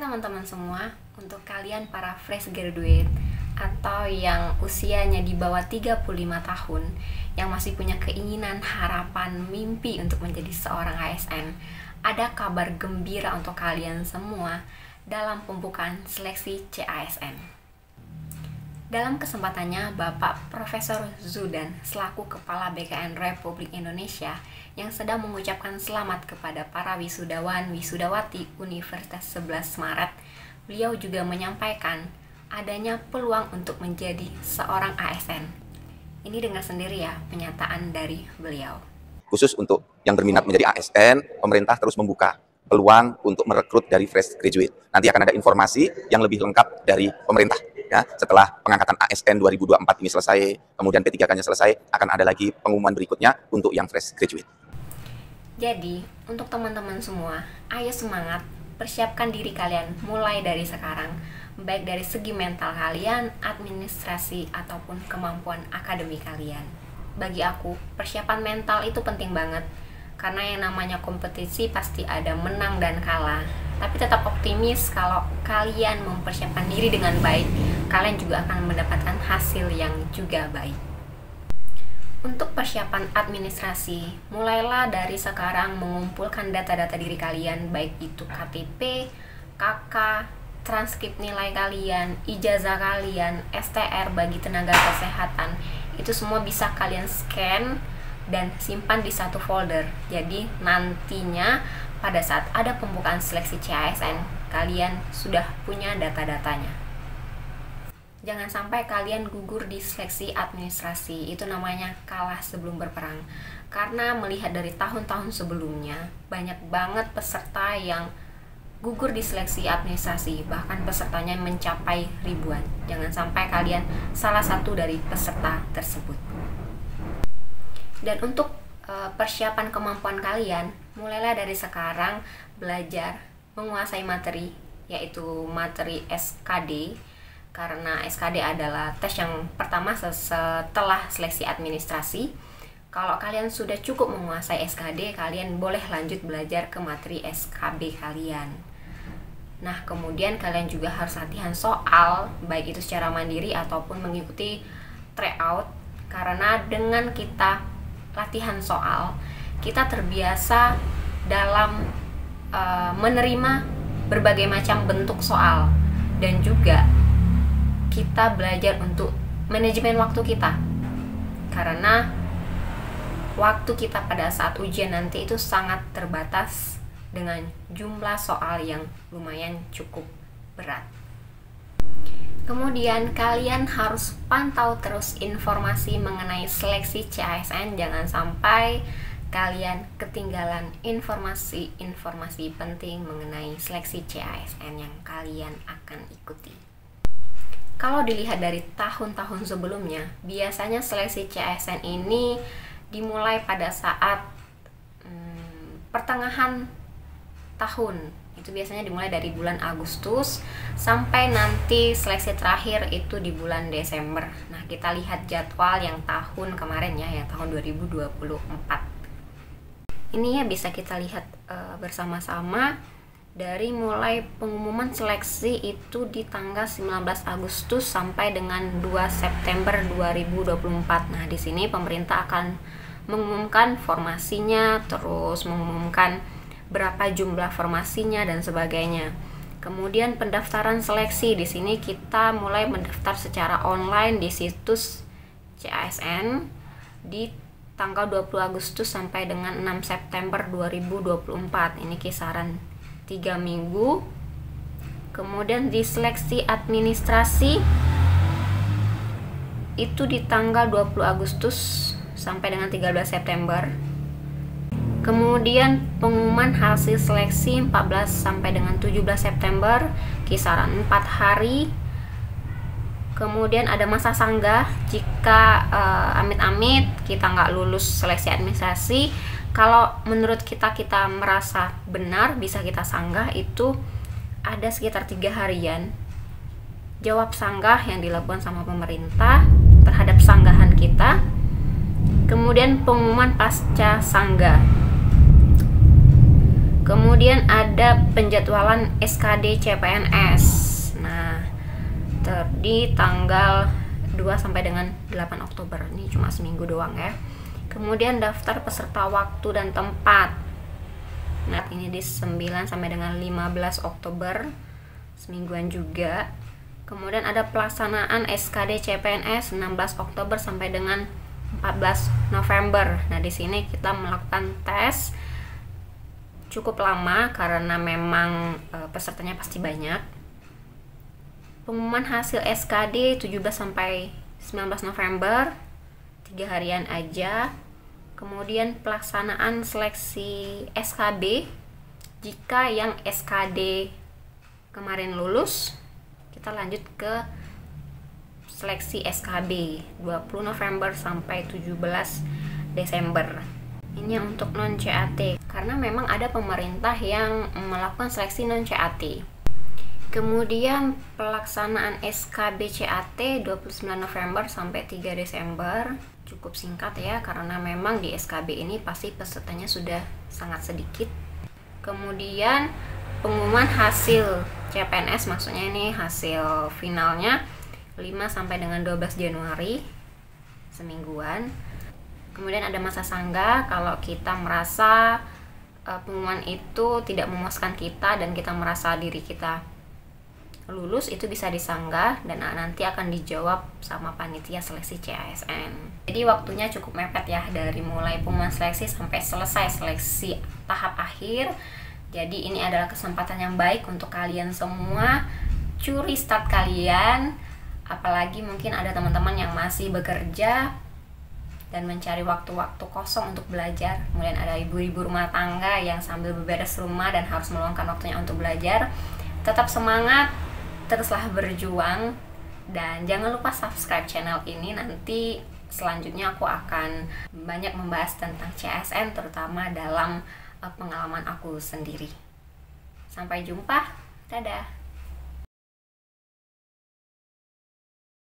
teman-teman semua, untuk kalian para fresh graduate atau yang usianya di bawah 35 tahun yang masih punya keinginan, harapan, mimpi untuk menjadi seorang ASN, ada kabar gembira untuk kalian semua dalam pembukaan seleksi CASN. Dalam kesempatannya, Bapak Profesor Zudan selaku Kepala BKN Republik Indonesia yang sedang mengucapkan selamat kepada para wisudawan wisudawati Universitas 11 Maret, beliau juga menyampaikan adanya peluang untuk menjadi seorang ASN. Ini dengar sendiri ya pernyataan dari beliau. Khusus untuk yang berminat menjadi ASN, pemerintah terus membuka peluang untuk merekrut dari fresh graduate. Nanti akan ada informasi yang lebih lengkap dari pemerintah. Ya, setelah pengangkatan ASN 2024 ini selesai, kemudian P3K-nya selesai, akan ada lagi pengumuman berikutnya untuk yang fresh graduate. Jadi, untuk teman-teman semua, ayo semangat, persiapkan diri kalian mulai dari sekarang, baik dari segi mental kalian, administrasi, ataupun kemampuan akademik kalian. Bagi aku, persiapan mental itu penting banget, karena yang namanya kompetisi pasti ada menang dan kalah. Tapi tetap optimis kalau kalian mempersiapkan diri dengan baik, kalian juga akan mendapatkan hasil yang juga baik. Untuk persiapan administrasi, mulailah dari sekarang mengumpulkan data-data diri kalian, baik itu KTP, KK, transkrip nilai kalian, ijazah kalian, STR bagi tenaga kesehatan. Itu semua bisa kalian scan dan simpan di satu folder. Jadi nantinya pada saat ada pembukaan seleksi CASN, kalian sudah punya data-datanya. Jangan sampai kalian gugur di seleksi administrasi, itu namanya kalah sebelum berperang. Karena melihat dari tahun-tahun sebelumnya, banyak banget peserta yang gugur di seleksi administrasi, bahkan pesertanya mencapai ribuan. Jangan sampai kalian salah satu dari peserta tersebut. Dan untuk persiapan kemampuan kalian, mulailah dari sekarang belajar menguasai materi, yaitu materi SKD, karena SKD adalah tes yang pertama setelah seleksi administrasi. Kalau kalian sudah cukup menguasai SKD, kalian boleh lanjut belajar ke materi SKB kalian. Nah, kemudian kalian juga harus latihan soal, baik itu secara mandiri ataupun mengikuti tryout, karena dengan kita latihan soal, kita terbiasa dalam menerima berbagai macam bentuk soal, dan juga kita belajar untuk manajemen waktu kita, karena waktu kita pada saat ujian nanti itu sangat terbatas dengan jumlah soal yang lumayan cukup berat. Kemudian kalian harus pantau terus informasi mengenai seleksi CASN, jangan sampai kalian ketinggalan informasi-informasi penting mengenai seleksi CASN yang kalian akan ikuti. Kalau dilihat dari tahun-tahun sebelumnya, biasanya seleksi CASN ini dimulai pada saat pertengahan tahun. Itu biasanya dimulai dari bulan Agustus sampai nanti seleksi terakhir itu di bulan Desember. Nah, kita lihat jadwal yang tahun kemarin ya, yang tahun 2024. Ini ya bisa kita lihat bersama-sama dari mulai pengumuman seleksi itu di tanggal 19 Agustus sampai dengan 2 September 2024. Nah, di sini pemerintah akan mengumumkan formasinya, terus mengumumkan berapa jumlah formasinya dan sebagainya. Kemudian pendaftaran seleksi, di sini kita mulai mendaftar secara online di situs CASN di tanggal 20 Agustus sampai dengan 6 September 2024. Ini kisaran 3 minggu. Kemudian di seleksi administrasi itu di tanggal 20 Agustus sampai dengan 13 September. Kemudian pengumuman hasil seleksi 14 sampai dengan 17 September, kisaran 4 hari. Kemudian ada masa sanggah jika amit-amit kita nggak lulus seleksi administrasi. Kalau menurut kita merasa benar bisa kita sanggah, itu ada sekitar 3 harian jawab sanggah yang dilakukan sama pemerintah terhadap sanggahan kita. Kemudian pengumuman pasca sanggah. Kemudian ada penjadwalan SKD CPNS. Nah, di tanggal 2 sampai dengan 8 Oktober. Ini cuma seminggu doang ya. Kemudian daftar peserta waktu dan tempat. Nah, ini di 9 sampai dengan 15 Oktober. Semingguan juga. Kemudian ada pelaksanaan SKD CPNS 16 Oktober sampai dengan 14 November. Nah, di sini kita melakukan tes cukup lama karena memang pesertanya pasti banyak. Pengumuman hasil SKD 17 sampai 19 November, 3 harian aja. Kemudian pelaksanaan seleksi SKB. Jika yang SKD kemarin lulus, kita lanjut ke seleksi SKB 20 November sampai 17 Desember. Ini untuk non CAT, karena memang ada pemerintah yang melakukan seleksi non CAT. Kemudian pelaksanaan SKB CAT 29 November sampai 3 Desember. Cukup singkat ya, karena memang di SKB ini pasti pesertanya sudah sangat sedikit. Kemudian pengumuman hasil CPNS, maksudnya ini hasil finalnya 5 sampai dengan 12 Januari, semingguan. Kemudian ada masa sanggah kalau kita merasa pengumuman itu tidak memuaskan kita dan kita merasa diri kita lulus, itu bisa disanggah dan nanti akan dijawab sama panitia seleksi CASN. Jadi waktunya cukup mepet ya, dari mulai pengumuman seleksi sampai selesai seleksi tahap akhir. Jadi ini adalah kesempatan yang baik untuk kalian semua, curi start kalian. Apalagi mungkin ada teman-teman yang masih bekerja dan mencari waktu-waktu kosong untuk belajar. Kemudian ada ibu-ibu rumah tangga yang sambil beberes rumah dan harus meluangkan waktunya untuk belajar. Tetap semangat, teruslah berjuang, dan jangan lupa subscribe channel ini. Nanti selanjutnya aku akan banyak membahas tentang CASN, terutama dalam pengalaman aku sendiri. Sampai jumpa, dadah.